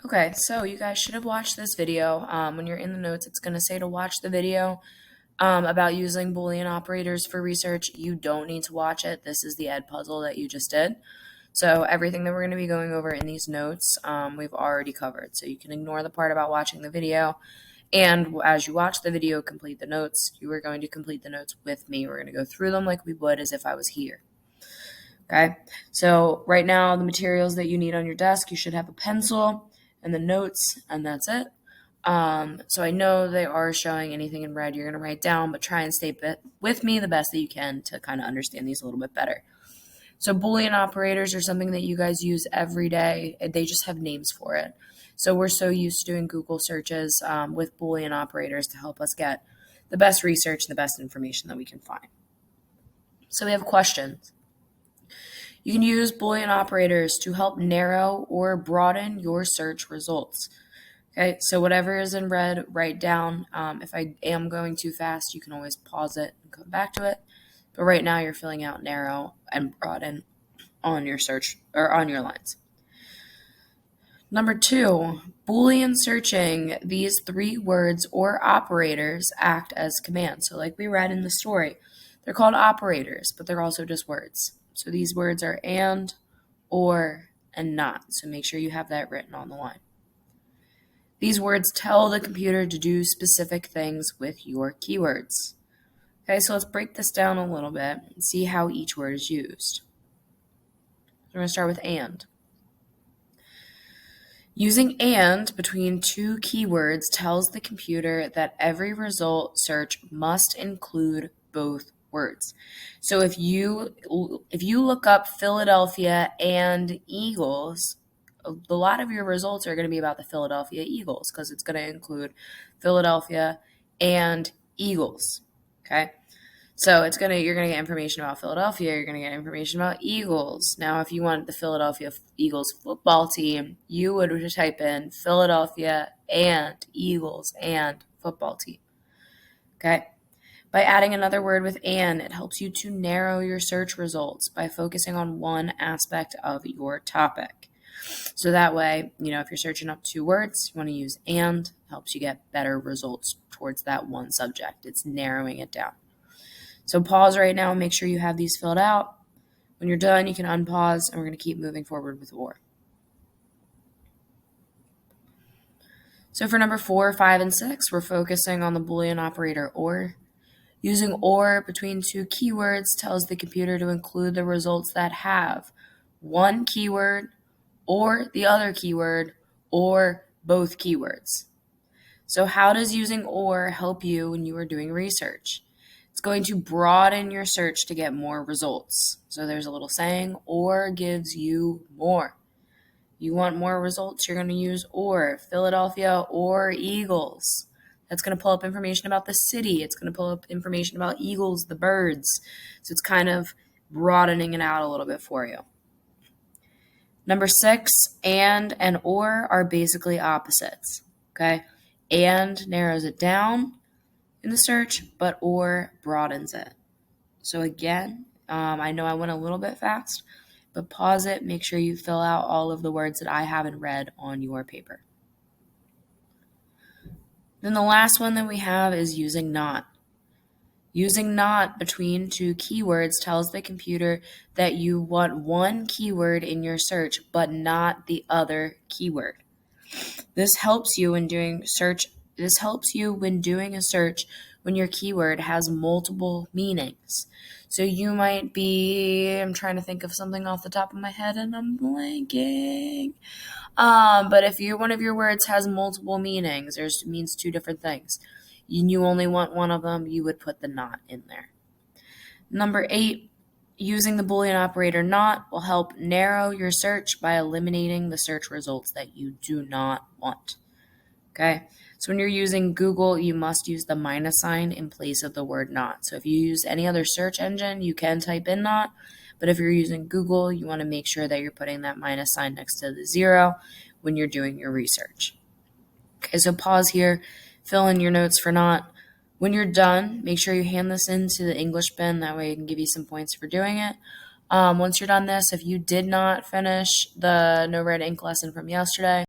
Okay, so you guys should have watched this video. When you're in the notes, it's going to say to watch the video about using Boolean operators for research. You don't need to watch it. This is the ed puzzle that you just did. So everything that we're going to be going over in these notes, we've already covered. So you can ignore the part about watching the video. And as you watch the video, complete the notes. You are going to complete the notes with me. We're going to go through them like we would as if I was here. Okay, so right now the materials that you need on your desk, you should have a pencil and the notes, and that's it. So I know they are showing anything in red you're going to write down, but try and stay with me the best that you can to kind of understand these a little bit better. So Boolean operators are something that you guys use every day. They just have names for it. So we're so used to doing Google searches with Boolean operators to help us get the best research and the best information that we can find. So we have questions. You can use Boolean operators to help narrow or broaden your search results. Okay, so whatever is in red, write down. If I am going too fast, you can always pause it and come back to it. But right now you're filling out narrow and broaden on your search or on your lines. Number 2, Boolean searching. These 3 words or operators act as commands. So like we read in the story, they're called operators, but they're also just words. So these words are and, or, and not. So make sure you have that written on the line. These words tell the computer to do specific things with your keywords. Okay, so let's break this down a little bit and see how each word is used. So we're going to start with and. Using and between 2 keywords tells the computer that every result search must include both words. So if you look up Philadelphia and Eagles, a lot of your results are going to be about the Philadelphia Eagles because it's going to include Philadelphia and Eagles. Okay? So you're gonna get information about Philadelphia, you're gonna get information about Eagles. Now, if you want the Philadelphia Eagles football team, you would just type in Philadelphia and Eagles and football team. Okay? By adding another word with and, it helps you to narrow your search results by focusing on one aspect of your topic. So that way, if you're searching up 2 words, you want to use and, it helps you get better results towards that one subject. It's narrowing it down. So pause right now and make sure you have these filled out. When you're done, you can unpause, and we're going to keep moving forward with or. So for number 4, 5, and 6, we're focusing on the Boolean operator or. Using or between 2 keywords tells the computer to include the results that have one keyword or the other keyword or both keywords. So how does using or help you when you are doing research? It's going to broaden your search to get more results. So there's a little saying, or gives you more. You want more results, you're going to use or. Philadelphia or Eagles. That's going to pull up information about the city. It's going to pull up information about eagles, the birds. So it's kind of broadening it out a little bit for you. Number 6, and or are basically opposites. Okay? And narrows it down in the search, but or broadens it. So again, I know I went a little bit fast, but pause it. Make sure you fill out all of the words that I haven't read on your paper. Then the last one that we have is using not. Using not between 2 keywords tells the computer that you want one keyword in your search, but not the other keyword. This helps you when doing a search when your keyword has multiple meanings. So you might be, I'm trying to think of something off the top of my head and I'm blanking. But if one of your words has multiple meanings, it means 2 different things, and you only want one of them, you would put the not in there. Number 8, using the Boolean operator not will help narrow your search by eliminating the search results that you do not want. Okay, so when you're using Google, you must use the minus sign in place of the word not. So if you use any other search engine, you can type in not, but if you're using Google, you want to make sure that you're putting that minus sign next to the 0 when you're doing your research. Okay, so pause here, fill in your notes for not. When you're done, make sure you hand this into the English bin. That way I can give you some points for doing it. Once you're done this, if you did not finish the no red ink lesson from yesterday,